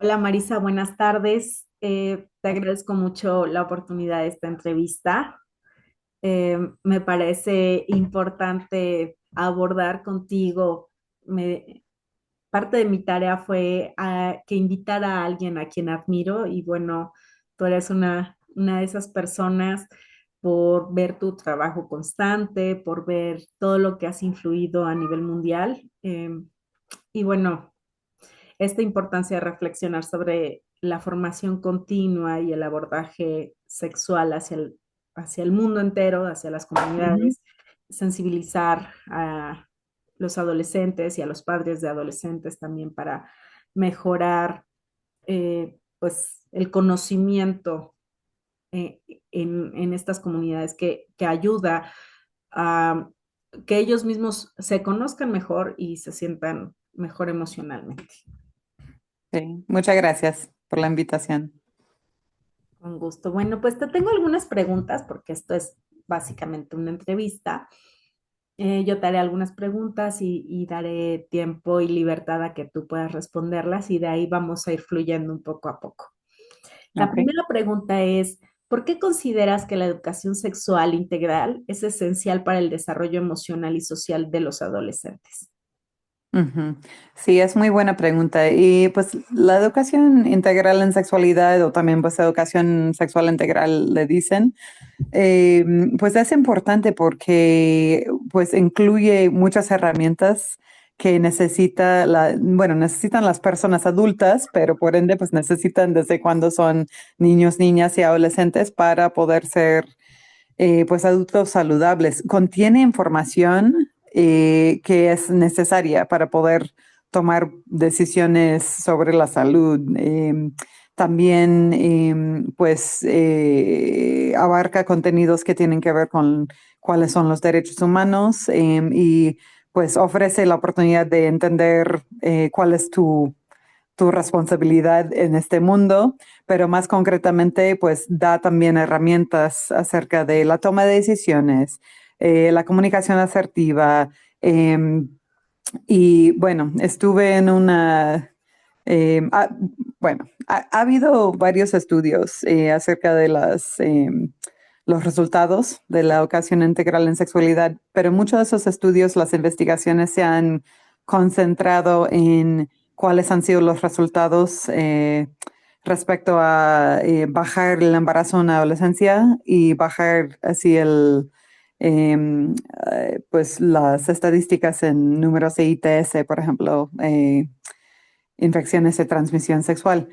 Hola Marisa, buenas tardes. Te agradezco mucho la oportunidad de esta entrevista. Me parece importante abordar contigo. Parte de mi tarea fue que invitar a alguien a quien admiro y bueno, tú eres una de esas personas por ver tu trabajo constante, por ver todo lo que has influido a nivel mundial. Y bueno, esta importancia de reflexionar sobre la formación continua y el abordaje sexual hacia el mundo entero, hacia las Ujú. comunidades, sensibilizar a los adolescentes y a los padres de adolescentes también para mejorar pues el conocimiento en estas comunidades que ayuda a que ellos mismos se conozcan mejor y se sientan mejor emocionalmente. Sí, muchas gracias por la invitación. Con gusto. Bueno, pues te tengo algunas preguntas porque esto es básicamente una entrevista. Yo te haré algunas preguntas y daré tiempo y libertad a que tú puedas responderlas y de ahí vamos a ir fluyendo un poco a poco. La Ok. primera pregunta es, ¿por qué consideras que la educación sexual integral es esencial para el desarrollo emocional y social de los adolescentes? Ujú. Sí, es muy buena pregunta. Y pues la educación integral en sexualidad o también pues educación sexual integral le dicen, eh, pues es importante porque pues incluye muchas herramientas que necesitan las personas adultas, pero por ende pues necesitan desde cuando son niños, niñas y adolescentes para poder ser pues adultos saludables. Contiene información que es necesaria para poder tomar decisiones sobre la salud. También pues abarca contenidos que tienen que ver con cuáles son los derechos humanos y pues ofrece la oportunidad de entender cuál es tu responsabilidad en este mundo, pero más concretamente, pues da también herramientas acerca de la toma de decisiones, la comunicación asertiva. em, y bueno, estuve en una, em, ah, bueno, ha habido varios estudios acerca de los resultados de la educación integral en sexualidad, pero muchos de esos estudios, las investigaciones se han concentrado en cuáles han sido los resultados respecto a bajar el embarazo en la adolescencia y bajar así pues las estadísticas en números de ITS, por ejemplo, infecciones de transmisión sexual.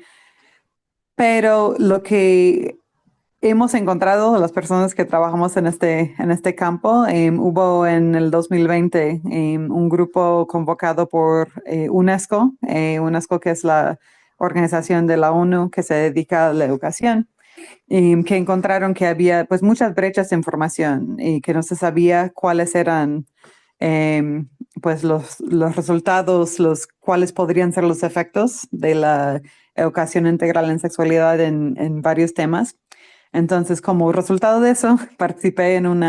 Pero lo que hemos encontrado, las personas que trabajamos en este campo, hubo en el 2020 un grupo convocado por UNESCO que es la organización de la ONU que se dedica a la educación, que encontraron que había pues muchas brechas de información y que no se sabía cuáles eran pues los resultados, cuáles podrían ser los efectos de la educación integral en sexualidad en varios temas. Entonces, como resultado de eso, participé un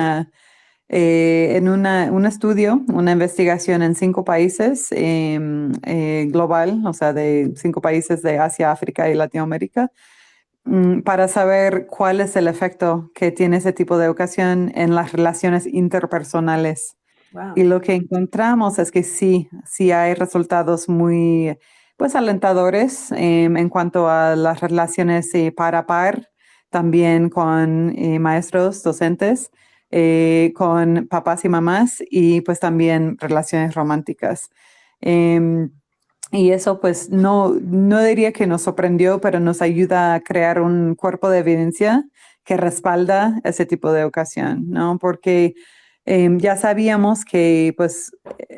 estudio, una investigación en 5 países global, o sea, de 5 países de Asia, África y Latinoamérica, para saber cuál es el efecto que tiene ese tipo de educación en las relaciones interpersonales. Y Wow. lo que encontramos es que sí hay resultados muy, pues, alentadores en cuanto a las relaciones par a par, también con maestros, docentes, con papás y mamás y pues también relaciones románticas. Em, y eso pues no diría que nos sorprendió, pero nos ayuda a crear un cuerpo de evidencia que respalda ese tipo de educación, ¿no? Porque ya sabíamos que pues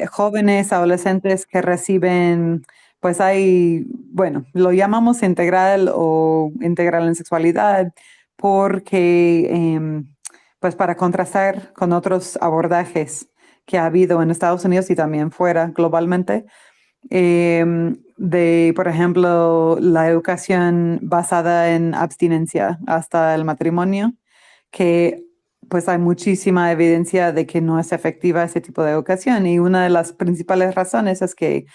jóvenes, adolescentes que reciben, pues bueno, lo llamamos integral o integral en sexualidad porque pues para contrastar con otros abordajes que ha habido en Estados Unidos y también fuera globalmente por ejemplo, la educación basada en abstinencia hasta el matrimonio, que pues hay muchísima evidencia de que no es efectiva ese tipo de educación y una de las principales razones es que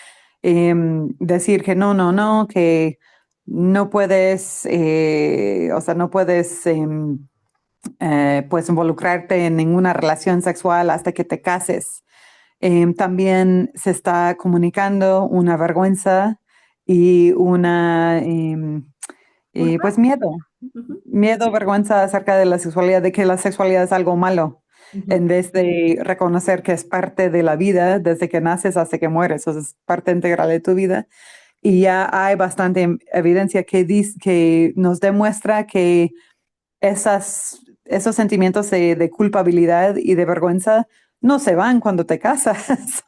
decir que no, no, no, que no puedes, o sea, no puedes pues involucrarte en ninguna relación sexual hasta que te cases. También se está comunicando una vergüenza y una, ¿Culpa? pues miedo, Ujú, miedo, vergüenza acerca de la sexualidad, de que la sexualidad es algo malo, ujú. en vez de reconocer que es parte de la vida desde que naces hasta que mueres, o sea, es parte integral de tu vida. Y ya hay bastante evidencia que nos demuestra que esos sentimientos de culpabilidad y de vergüenza no se van cuando te casas.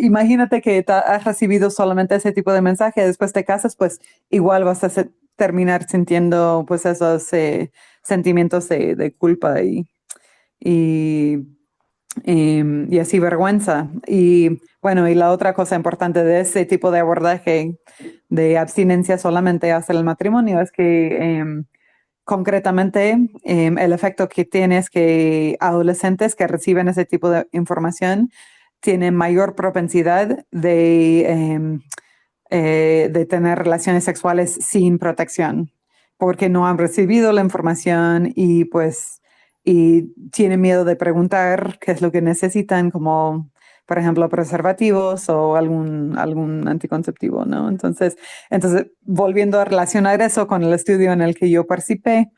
Imagínate que has recibido solamente ese tipo de mensaje, después te casas, pues igual vas a terminar sintiendo pues esos sentimientos de culpa y, y así vergüenza. Y bueno, y la otra cosa importante de ese tipo de abordaje de abstinencia solamente hasta el matrimonio es que concretamente, el efecto que tiene es que adolescentes que reciben ese tipo de información tienen mayor propensidad de tener relaciones sexuales sin protección, porque no han recibido la información y pues y tienen miedo de preguntar qué es lo que necesitan, como por ejemplo preservativos o algún anticonceptivo, ¿no? Entonces, volviendo a relacionar eso con el estudio en el que yo participé,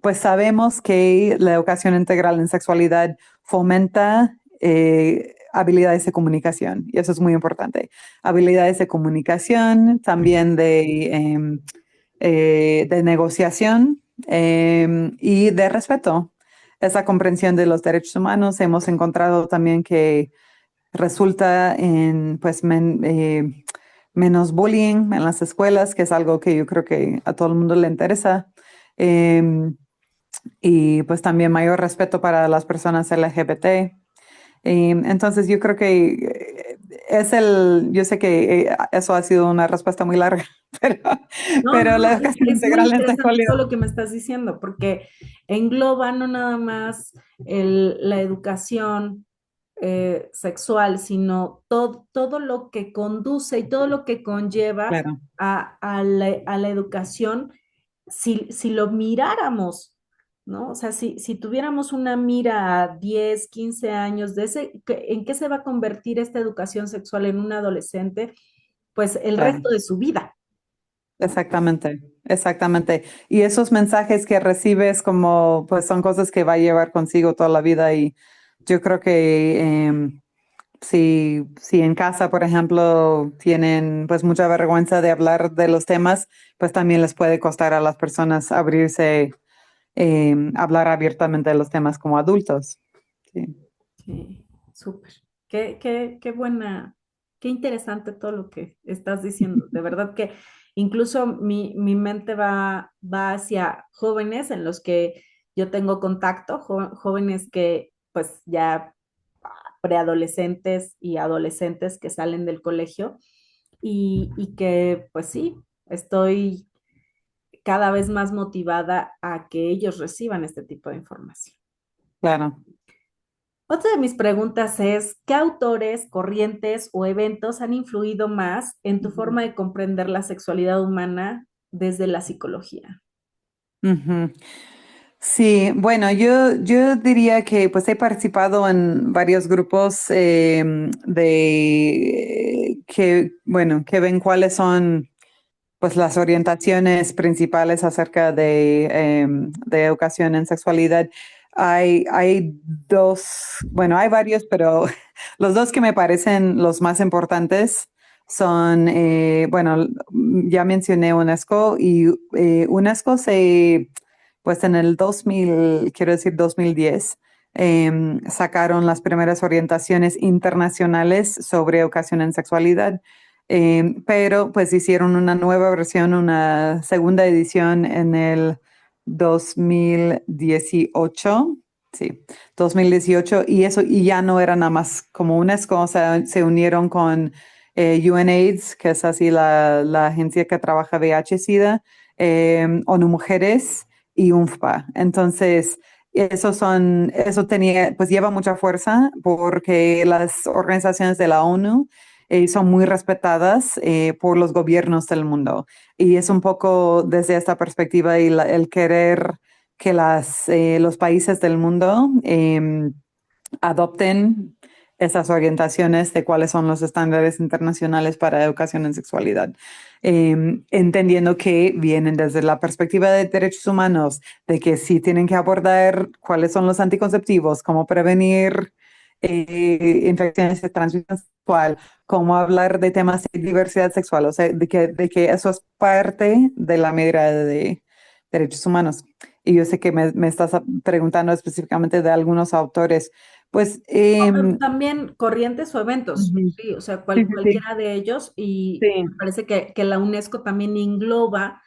pues sabemos que la educación integral en sexualidad fomenta habilidades de comunicación y eso es muy importante. Habilidades de comunicación, también de negociación y de respeto. Esa comprensión de los derechos humanos hemos encontrado también que resulta en pues menos bullying en las escuelas, que es algo que yo creo que a todo el mundo le interesa. Em, y pues también mayor respeto para las personas LGBT. Entonces yo creo que yo sé que eso ha sido una respuesta muy larga, pero, No, no, pero la no, educación es muy integral en interesante sexualidad. todo lo que me estás diciendo, porque engloba no nada más la educación sexual, sino todo lo que conduce y todo lo que conlleva Claro, a la educación, si lo miráramos, ¿no? O sea, si tuviéramos una mira a 10, 15 años de ¿en qué se va a convertir esta educación sexual en un adolescente? Pues el claro. resto de su vida. Exactamente, exactamente. Y esos mensajes que recibes como, pues son cosas que va a llevar consigo toda la vida y yo creo que si en casa, por ejemplo, tienen pues mucha vergüenza de hablar de los temas, pues también les puede costar a las personas abrirse, hablar abiertamente de los temas como adultos. Sí, Sí, súper. Qué buena, qué interesante todo lo que estás diciendo. De verdad que incluso mi mente va hacia jóvenes en los que yo tengo contacto, jóvenes que pues ya preadolescentes y adolescentes que salen del colegio y que pues sí, estoy cada vez más motivada a que ellos reciban este tipo de información. claro. Otra de mis preguntas es, ¿qué autores, corrientes o eventos han influido más en tu forma de comprender la sexualidad humana desde la psicología? Ujú. Sí, bueno, yo diría que pues he participado en varios grupos bueno, que ven cuáles son pues las orientaciones principales acerca de educación en sexualidad. Hay bueno, hay varios, pero los dos que me parecen los más importantes son, bueno, ya mencioné UNESCO y UNESCO pues en el 2000, quiero decir 2010, sacaron las primeras orientaciones internacionales sobre educación en sexualidad. Pero pues hicieron una nueva versión, una segunda edición en el 2018, sí, 2018, y eso y ya no era nada más como UNESCO, o sea, se unieron con UNAIDS, que es así la agencia que trabaja VIH-Sida, ONU Mujeres y UNFPA. Entonces, eso tenía, pues lleva mucha fuerza porque las organizaciones de la ONU son muy respetadas por los gobiernos del mundo. Y es un poco desde esta perspectiva y el querer que los países del mundo adopten esas orientaciones de cuáles son los estándares internacionales para educación en sexualidad, entendiendo que vienen desde la perspectiva de derechos humanos, de que sí tienen que abordar cuáles son los anticonceptivos, cómo prevenir infecciones de transmisión sexual, cómo hablar de temas de diversidad sexual, o sea, de que eso es parte de la mirada de derechos humanos. Y yo sé que me estás preguntando específicamente de algunos autores. Pues También corrientes o eventos, ujú. sí, o sea, Sí, sí, sí, cualquiera de ellos, y me sí, parece que la UNESCO también engloba,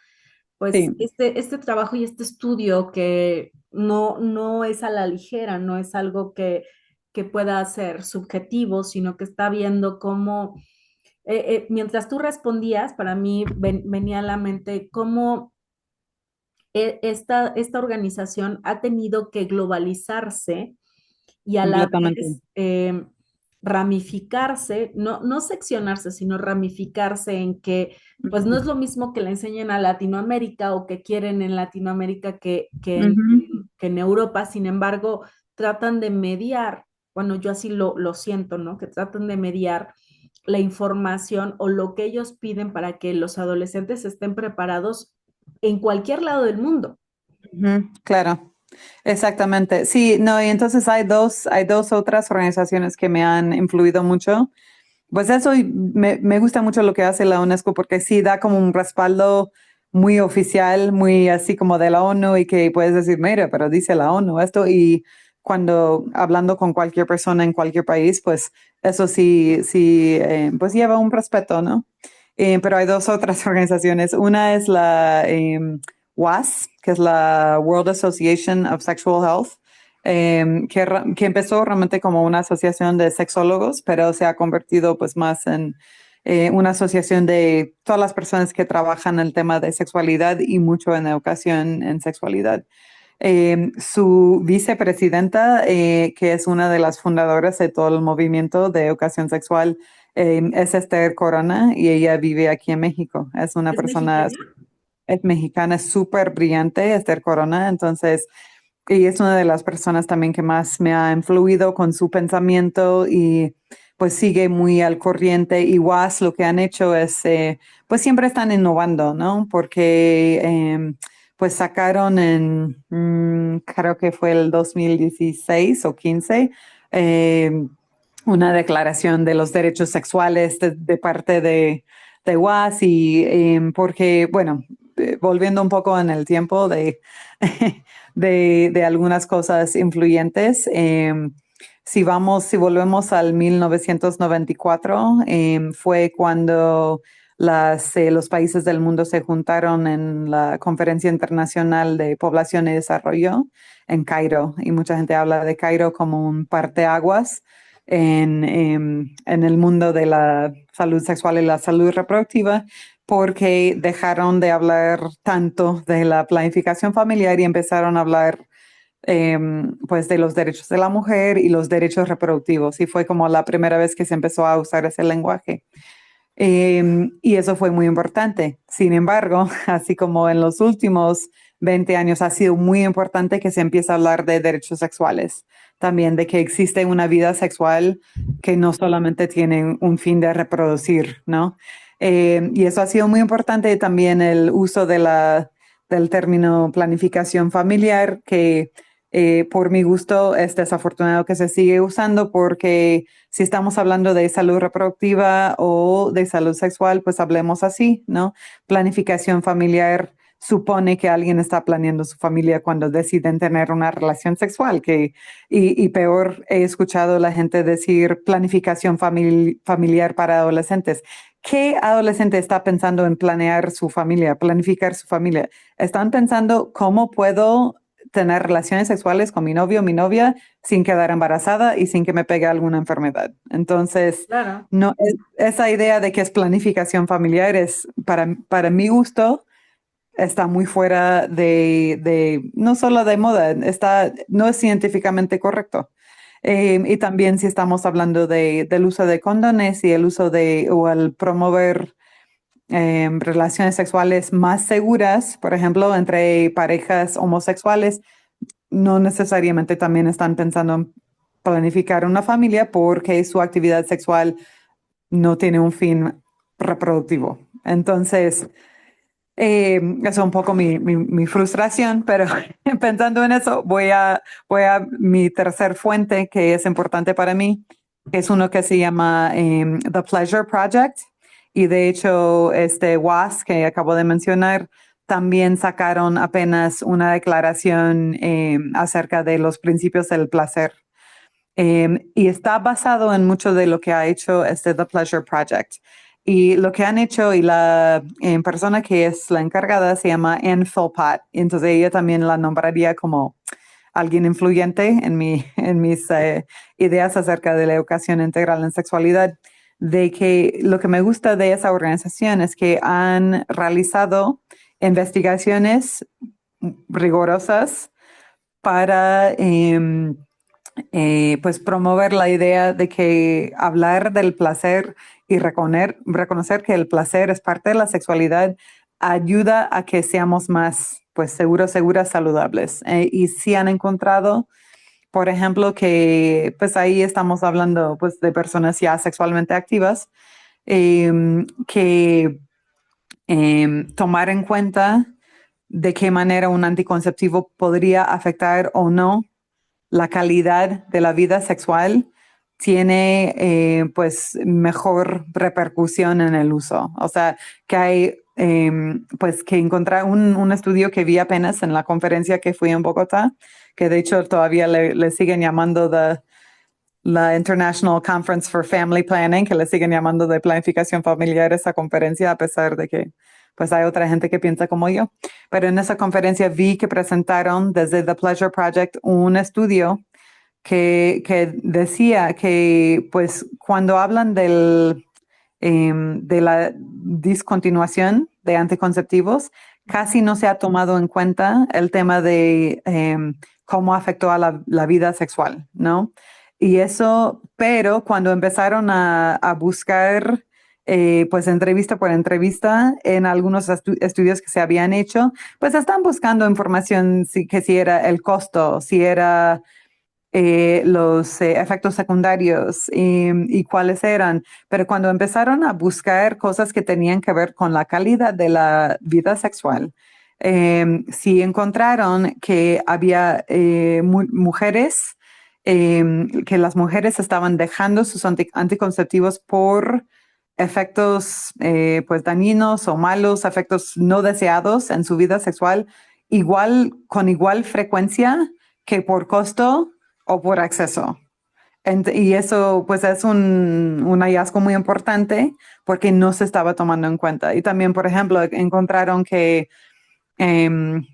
pues, sí, este trabajo y este estudio que no es a la ligera, no es algo que pueda ser subjetivo, sino que está viendo cómo, mientras tú respondías, para mí venía a la mente cómo esta organización ha tenido que globalizarse y a la completamente. vez ramificarse, no seccionarse, sino ramificarse en que pues no Ujú, es lo mismo que le enseñen a Latinoamérica o que quieren en Latinoamérica ujú, que en Europa. Sin embargo, tratan de mediar, bueno, yo así lo siento, ¿no? Que tratan de mediar la información o lo que ellos piden para que los adolescentes estén preparados en cualquier lado del mundo. ujú, claro, exactamente. Sí, no, y entonces hay dos otras organizaciones que me han influido mucho. Pues eso, y me gusta mucho lo que hace la UNESCO porque sí da como un respaldo muy oficial, muy así como de la ONU y que puedes decir, mira, pero dice la ONU esto y cuando hablando con cualquier persona en cualquier país, pues eso sí, sí, pues lleva un respeto, ¿no? Pero hay dos otras organizaciones. Una es la WAS, que es la World Association of Sexual Health, que empezó realmente como una asociación de sexólogos, pero se ha convertido pues más en una asociación de todas las personas que trabajan en el tema de sexualidad y mucho en educación en sexualidad. Su vicepresidenta, que es una de las fundadoras de todo el movimiento de educación sexual, es Esther Corona y ella vive aquí en México. Es una ¿Es persona, mexicana? es mexicana, súper brillante, Esther Corona. Entonces, ella es una de las personas también que más me ha influido con su pensamiento y pues sigue muy al corriente. Y WAS lo que han hecho es, pues siempre están innovando, ¿no? Porque pues sacaron creo que fue el 2016 o 15, una declaración de los derechos sexuales de parte de WAS y porque, bueno, volviendo un poco en el tiempo de de algunas cosas influyentes. Si volvemos al 1994, fue cuando los países del mundo se juntaron en la Conferencia Internacional de Población y Desarrollo en Cairo. Y mucha gente habla de Cairo como un parteaguas en el mundo de la salud sexual y la salud reproductiva porque dejaron de hablar tanto de la planificación familiar y empezaron a hablar pues de los derechos de la mujer y los derechos reproductivos. Y fue como la primera vez que se empezó a usar ese lenguaje. Y eso fue muy importante. Sin embargo, así como en los últimos 20 años ha sido muy importante que se empiece a hablar de derechos sexuales, también de que existe una vida sexual que no solamente tiene un fin de reproducir, ¿no? Y eso ha sido muy importante también el uso del término planificación familiar, que por mi gusto es desafortunado que se sigue usando porque si estamos hablando de salud reproductiva o de salud sexual, pues hablemos así, ¿no? Planificación familiar supone que alguien está planeando su familia cuando deciden tener una relación sexual, y peor, he escuchado a la gente decir planificación familiar para adolescentes. ¿Qué adolescente está pensando en planear su familia, planificar su familia? Están pensando cómo puedo tener relaciones sexuales con mi novio o mi novia sin quedar embarazada y sin que me pegue alguna enfermedad. Entonces, Claro. no, esa idea de que es planificación familiar es, para mi gusto, está muy fuera no solo de moda, no es científicamente correcto. Y también si estamos hablando del uso de condones y el uso o el promover relaciones sexuales más seguras, por ejemplo, entre parejas homosexuales, no necesariamente también están pensando en planificar una familia porque su actividad sexual no tiene un fin reproductivo. Entonces, eso es un poco mi frustración, pero pensando en eso, voy a mi tercer fuente que es importante para mí, que es uno que se llama The Pleasure Project. Y de hecho, este WAS que acabo de mencionar, también sacaron apenas una declaración acerca de los principios del placer. Y está basado en mucho de lo que ha hecho este The Pleasure Project. Y lo que han hecho y la persona que es la encargada se llama Anne Philpott. Entonces ella también la nombraría como alguien influyente en mis ideas acerca de la educación integral en sexualidad. De que lo que me gusta de esa organización es que han realizado investigaciones rigurosas para pues promover la idea de que hablar del placer y reconocer que el placer es parte de la sexualidad ayuda a que seamos más pues seguras, saludables. Y si han encontrado, por ejemplo, que pues ahí estamos hablando pues de personas ya sexualmente activas, que tomar en cuenta de qué manera un anticonceptivo podría afectar o no la calidad de la vida sexual tiene pues mejor repercusión en el uso. O sea, que hay pues que encontrar un estudio que vi apenas en la conferencia que fui en Bogotá, que de hecho todavía le siguen llamando la International Conference for Family Planning, que le siguen llamando de planificación familiar esa conferencia, a pesar de que pues hay otra gente que piensa como yo. Pero en esa conferencia vi que presentaron desde The Pleasure Project un estudio que decía que pues cuando hablan de la discontinuación de anticonceptivos, casi no se ha tomado en cuenta el tema de cómo afectó a la vida sexual, ¿no? Y eso, pero cuando empezaron a buscar, pues entrevista por entrevista, en algunos estudios que se habían hecho, pues están buscando información, que si era el costo, si era los efectos secundarios y cuáles eran, pero cuando empezaron a buscar cosas que tenían que ver con la calidad de la vida sexual, sí encontraron que había mujeres, que las mujeres estaban dejando sus anticonceptivos por efectos pues dañinos o malos, efectos no deseados en su vida sexual, con igual frecuencia que por costo o por acceso. Y eso pues es un hallazgo muy importante porque no se estaba tomando en cuenta. Y también, por ejemplo, encontraron que em,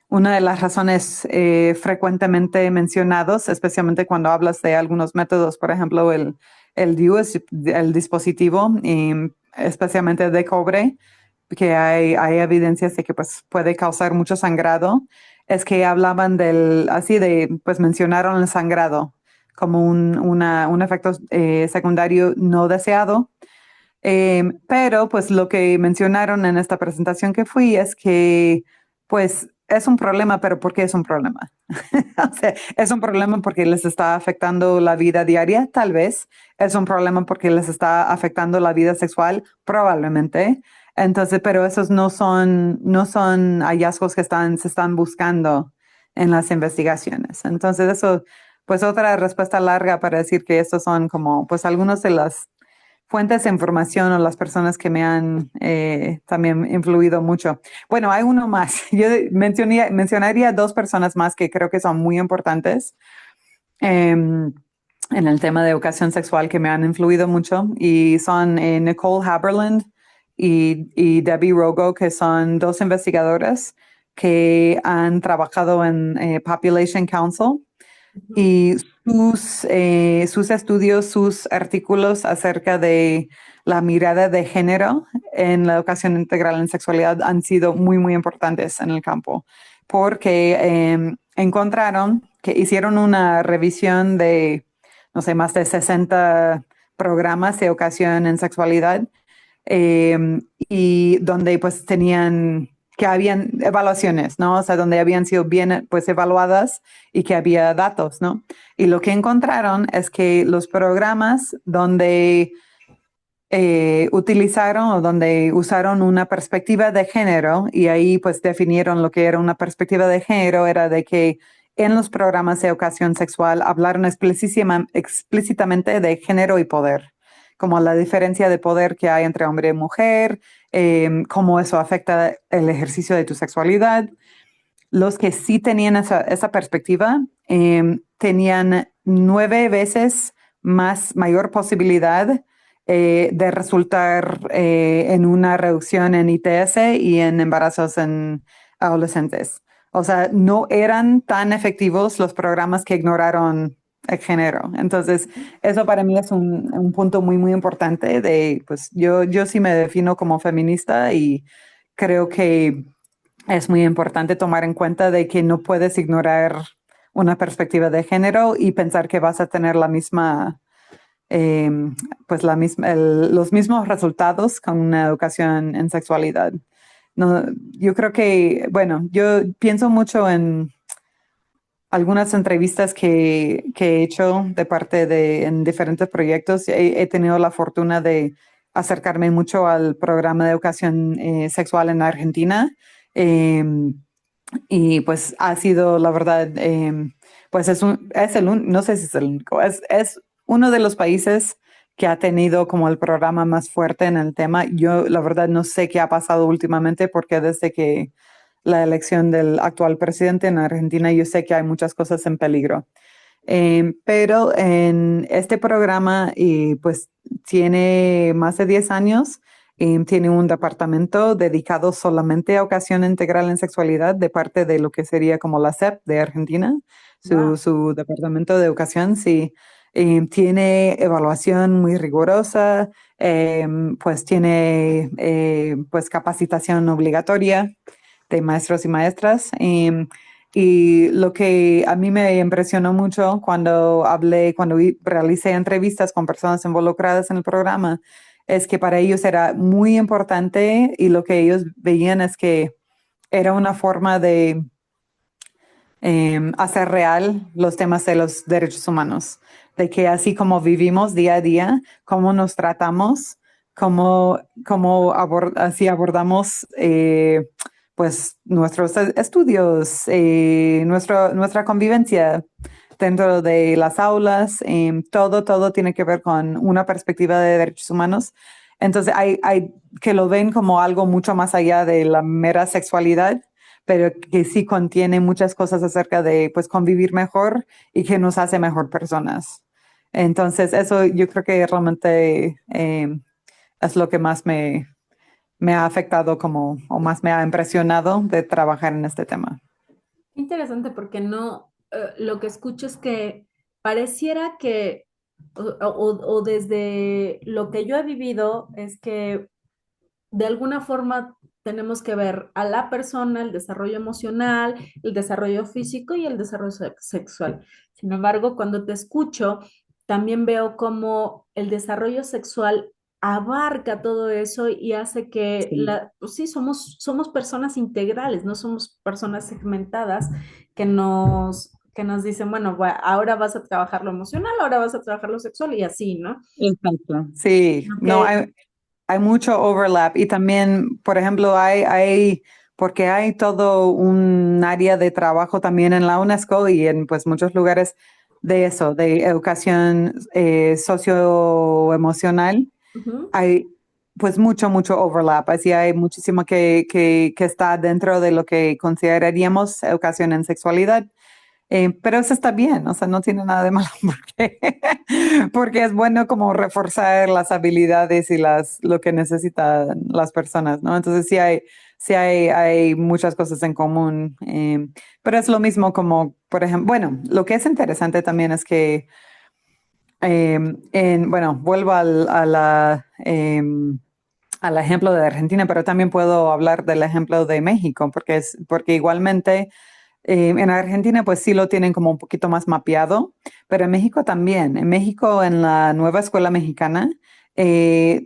una de las razones frecuentemente mencionados, especialmente cuando hablas de algunos métodos, por ejemplo, el DIU, el dispositivo, especialmente de cobre, que hay evidencias de que pues, puede causar mucho sangrado, es que hablaban pues mencionaron el sangrado como un efecto secundario no deseado. Pero pues lo que mencionaron en esta presentación que fui es que pues es un problema, pero ¿por qué es un problema? O sea, es un problema porque les está afectando la vida diaria, tal vez. Es un problema porque les está afectando la vida sexual, probablemente. Entonces, pero esos no son hallazgos que se están buscando en las investigaciones. Entonces, eso, pues otra respuesta larga para decir que estos son como, pues algunos de las fuentes de información o las personas que me han también influido mucho. Bueno, hay uno más. Yo mencionaría dos personas más que creo que son muy importantes en el tema de educación sexual que me han influido mucho y son Nicole Haberland y Debbie Rogo, que son dos investigadoras que han trabajado en Population Council y sus estudios, sus artículos acerca de la mirada de género en la educación integral en sexualidad han sido muy, muy importantes en el campo, porque encontraron que hicieron una revisión de no sé, más de 60 programas de educación en sexualidad, y donde pues tenían, que habían evaluaciones, ¿no? O sea, donde habían sido bien pues evaluadas y que había datos, ¿no? Y lo que encontraron es que los programas donde utilizaron o donde usaron una perspectiva de género y ahí pues definieron lo que era una perspectiva de género, era de que en los programas de educación sexual hablaron explícitamente de género y poder, como la diferencia de poder que hay entre hombre y mujer, cómo eso afecta el ejercicio de tu sexualidad. Los que sí tenían esa perspectiva tenían 9 veces mayor posibilidad de resultar en una reducción en ITS y en embarazos en adolescentes. O sea, no eran tan efectivos los programas que ignoraron el género. Entonces, eso para mí es un punto muy, muy importante de, pues yo sí me defino como feminista y creo que es muy importante tomar en cuenta de que no puedes ignorar una perspectiva de género y pensar que vas a tener la misma, eh, pues los mismos resultados con una educación en sexualidad. No, yo creo que, bueno, yo pienso mucho en algunas entrevistas que he hecho de parte de en diferentes proyectos. He tenido la fortuna de acercarme mucho al programa de educación sexual en Argentina. em, y pues ha sido, la verdad, pues no sé si es el único, es uno de los países que ha tenido como el programa más fuerte en el tema. Yo, la verdad, no sé qué ha pasado últimamente porque desde que la elección del actual presidente en Argentina, yo sé que hay muchas cosas en peligro. Pero en este programa, pues tiene más de 10 años. Tiene un departamento dedicado solamente a educación integral en sexualidad de parte de lo que sería como la SEP de Argentina, Wow. su departamento de educación, sí. Tiene evaluación muy rigurosa, pues tiene pues capacitación obligatoria de maestros y maestras. Y lo que a mí me impresionó mucho cuando realicé entrevistas con personas involucradas en el programa, es que para ellos era muy importante y lo que ellos veían es que era una forma de hacer real los temas de los derechos humanos, de que así como vivimos día a día, cómo nos tratamos, así abordamos pues nuestros estudios, nuestra convivencia dentro de las aulas, todo tiene que ver con una perspectiva de derechos humanos. Entonces hay que lo ven como algo mucho más allá de la mera sexualidad, pero que sí contiene muchas cosas acerca de pues convivir mejor y que nos hace mejor personas. Entonces, eso yo creo que realmente es lo que más me ha afectado como, o más me ha impresionado de trabajar en este tema. Interesante porque no, lo que escucho es que pareciera que, o desde lo que yo he vivido, es que de alguna forma tenemos que ver a la persona, el desarrollo emocional, el desarrollo físico y el desarrollo sexual. Sin embargo, cuando te escucho, también veo cómo el desarrollo sexual abarca todo eso y hace que Sí. pues sí, somos personas integrales, no somos personas segmentadas que nos dicen, bueno, ahora vas a trabajar lo emocional, ahora vas a trabajar lo sexual y así, ¿no? Exacto. Sí, Sino no, que, hay mucho overlap y también, por ejemplo, porque hay todo un área de trabajo también en la UNESCO y en pues muchos lugares de eso, de educación socioemocional. ujú. Hay pues mucho overlap, así hay muchísimo que está dentro de lo que consideraríamos educación en sexualidad. Pero eso está bien, o sea, no tiene nada de malo porque, porque es bueno como reforzar las habilidades y lo que necesitan las personas, ¿no? Entonces hay muchas cosas en común, pero es lo mismo como, por ejemplo, bueno, lo que es interesante también es que, bueno, vuelvo al ejemplo de Argentina, pero también puedo hablar del ejemplo de México, porque igualmente En Argentina, pues sí lo tienen como un poquito más mapeado, pero en México también. En México, en la nueva escuela mexicana,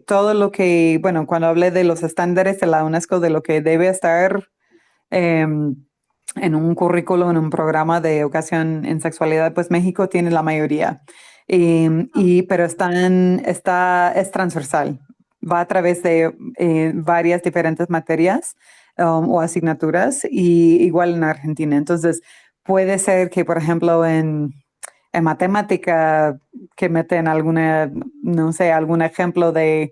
todo lo que, bueno, cuando hablé de los estándares de la UNESCO, de lo que debe estar em, en un currículo, en un programa de educación en sexualidad, pues México tiene la mayoría. Pero es transversal, va a través de varias diferentes materias o asignaturas, y igual en Argentina. Entonces, puede ser que, por ejemplo, en matemática, que meten alguna, no sé, algún ejemplo del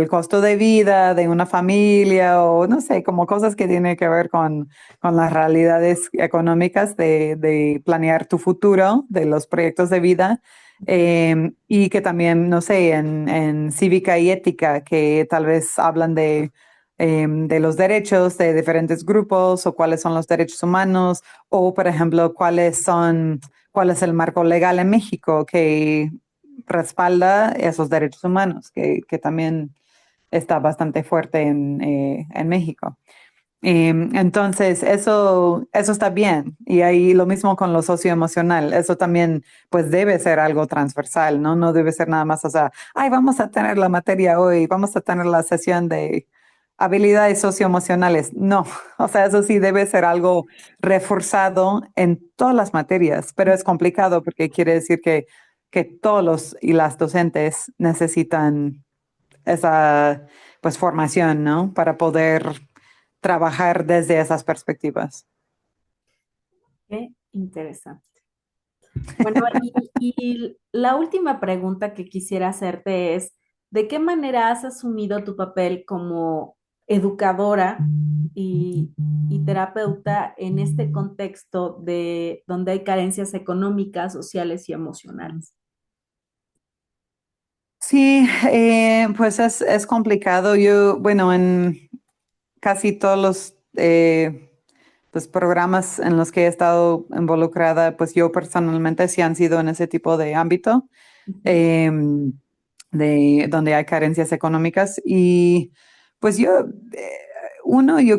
costo de vida de una familia, o no sé, como cosas que tienen que ver con las realidades económicas de planear tu futuro, de los proyectos de vida. Y que también, no sé, en cívica y ética, que tal vez hablan de los derechos de diferentes grupos, o cuáles son los derechos humanos, o por ejemplo, cuál es el marco legal en México que respalda esos derechos humanos, que también está bastante fuerte en México. Entonces, eso está bien. Y ahí lo mismo con lo socioemocional. Eso también, pues, debe ser algo transversal, ¿no? No debe ser nada más, o sea, ay, vamos a tener la materia hoy, vamos a tener la sesión de habilidades socioemocionales. No, o sea, eso sí debe ser algo reforzado en todas las materias, pero es complicado porque quiere decir que todos los y las docentes necesitan esa, pues, formación, ¿no? Para poder trabajar desde esas perspectivas. Qué interesante. Bueno, y la última pregunta que quisiera hacerte es, ¿de qué manera has asumido tu papel como educadora y terapeuta en este contexto de donde hay carencias económicas, sociales y emocionales? Sí, pues es complicado. Yo, bueno, en casi todos los pues, programas en los que he estado involucrada, pues yo personalmente sí han sido en ese tipo de ámbito, Ujú. eh, de donde hay carencias económicas. Y pues yo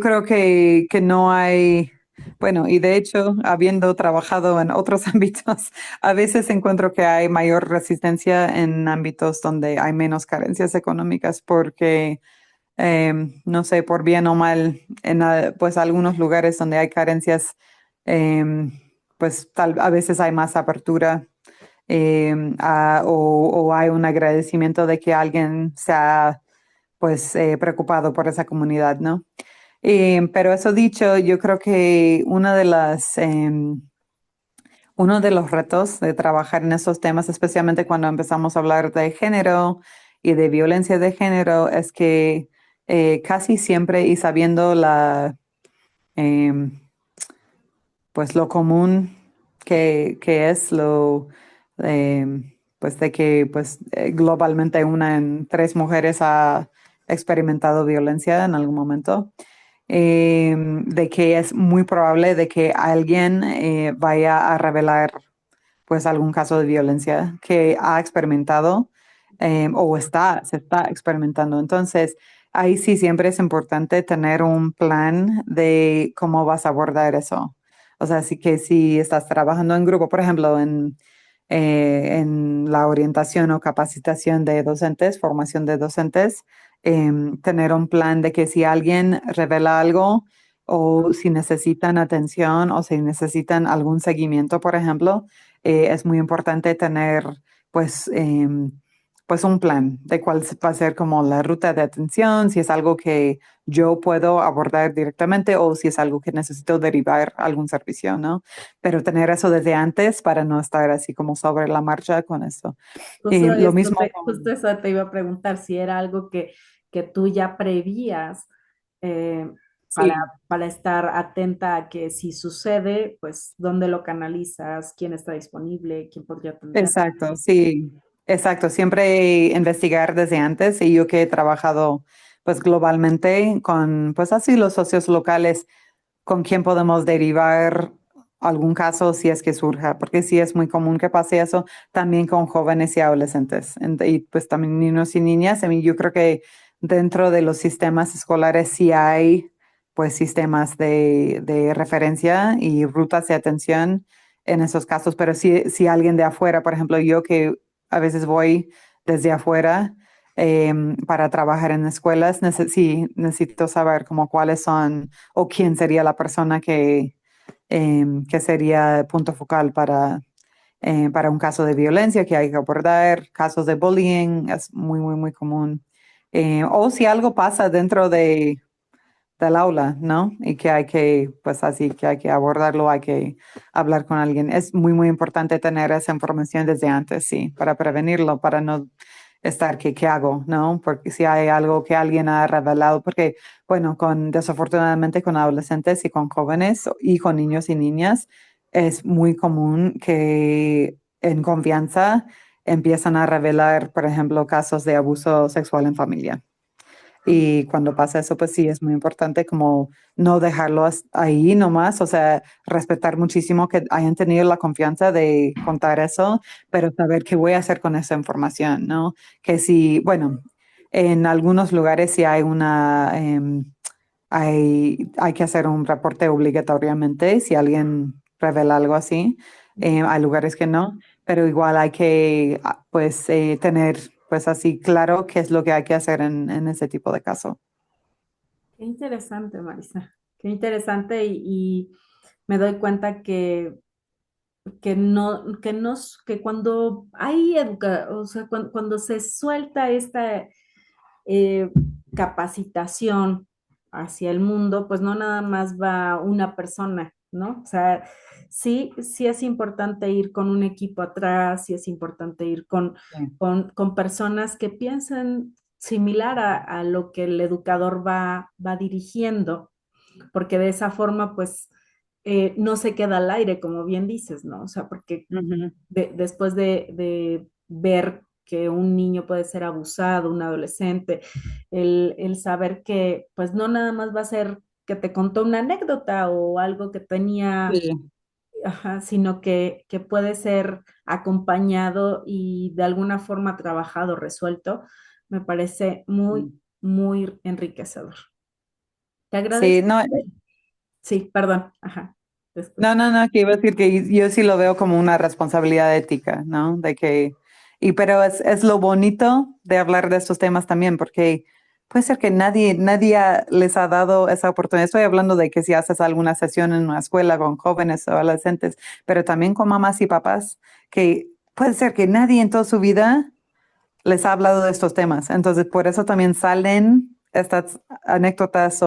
creo que no hay, bueno, y de hecho, habiendo trabajado en otros ámbitos, a veces encuentro que hay mayor resistencia en ámbitos donde hay menos carencias económicas, porque no sé, por bien o mal, pues algunos lugares donde hay carencias, pues a veces hay más apertura, o hay un agradecimiento de que alguien se ha, pues, preocupado por esa comunidad, ¿no? Pero eso dicho, yo creo que uno de los retos de trabajar en esos temas, especialmente cuando empezamos a hablar de género y de violencia de género, es que casi siempre, y sabiendo em, pues lo común que es pues de que pues globalmente una en tres mujeres ha experimentado violencia en algún momento, de que es muy probable de que alguien vaya a revelar pues algún caso de violencia que ha experimentado, se está experimentando. Entonces, ahí sí siempre es importante tener un plan de cómo vas a abordar eso. O sea, así que si estás trabajando en grupo, por ejemplo, en la orientación o capacitación de docentes, formación de docentes, tener un plan de que si alguien revela algo, o si necesitan atención, o si necesitan algún seguimiento, por ejemplo, es muy importante tener pues, pues un plan de cuál va a ser como la ruta de atención, si es algo que yo puedo abordar directamente, o si es algo que necesito derivar a algún servicio, ¿no? Pero tener eso desde antes para no estar así como sobre la marcha con eso. Lo mismo Justo con... eso te iba a preguntar, si era algo que tú ya prevías eh, para, Sí, para estar atenta a que si sucede, pues dónde lo canalizas, quién está disponible, quién podría atender. exacto, sí, exacto. Siempre investigar desde antes, y yo que he trabajado pues globalmente con pues así los socios locales, con quién podemos derivar algún caso si es que surja, porque sí es muy común que pase eso también con jóvenes y adolescentes, y pues también niños y niñas. A mí yo creo que dentro de los sistemas escolares sí hay pues sistemas de referencia y rutas de atención en esos casos. Pero si alguien de afuera, por ejemplo, yo que a veces voy desde afuera para trabajar en escuelas, sí, necesito saber como cuáles son o quién sería la persona que sería punto focal para un caso de violencia que hay que abordar, casos de bullying, es muy, muy, muy común. O si algo pasa dentro del aula, ¿no? Y que hay que, pues así, que hay que abordarlo, hay que hablar con alguien. Es muy, muy importante tener esa información desde antes, sí, para prevenirlo, para no estar que, ¿qué hago? ¿No? Porque si hay algo que alguien ha revelado, porque, bueno, desafortunadamente con adolescentes y con jóvenes y con niños y niñas, es muy común que en confianza empiezan a revelar, por ejemplo, casos de abuso sexual en familia. Y cuando pasa eso, pues sí, es muy importante como no dejarlo ahí nomás, o sea, respetar muchísimo que hayan tenido la confianza de contar eso, pero saber qué voy a hacer con esa información, ¿no? Que si, bueno, en algunos lugares sí hay hay que hacer un reporte obligatoriamente si alguien revela algo así. Hay lugares que no, pero igual hay que pues tener pues así claro qué es lo que hay que hacer en ese tipo de caso. Qué interesante, Marisa. Qué interesante y me doy cuenta que cuando hay o sea, cuando se suelta esta eh, capacitación hacia el mundo, pues no nada más va una persona, ¿no? O sea, sí es importante ir con un equipo atrás, sí es importante ir Sí. con personas que piensen similar a lo que el educador va dirigiendo, porque de esa forma, pues, no se queda al aire, como bien dices, ¿no? O sea, porque Ujú. después de ver que un niño puede ser abusado, un adolescente, el saber que pues no nada más va a ser que te contó una anécdota o algo que tenía, Sí. ajá, sino que puede ser acompañado y de alguna forma trabajado, resuelto, me parece muy, muy enriquecedor. Te Sí, agradezco. no, Sí, perdón, ajá, después. no, que iba a decir que yo sí lo veo como una responsabilidad ética, ¿no? Pero es lo bonito de hablar de estos temas también, porque puede ser que nadie les ha dado esa oportunidad. Estoy hablando de que si haces alguna sesión en una escuela con jóvenes o adolescentes, pero también con mamás y papás, que puede ser que nadie en toda su vida les ha hablado de estos temas. Entonces, por eso también salen estas anécdotas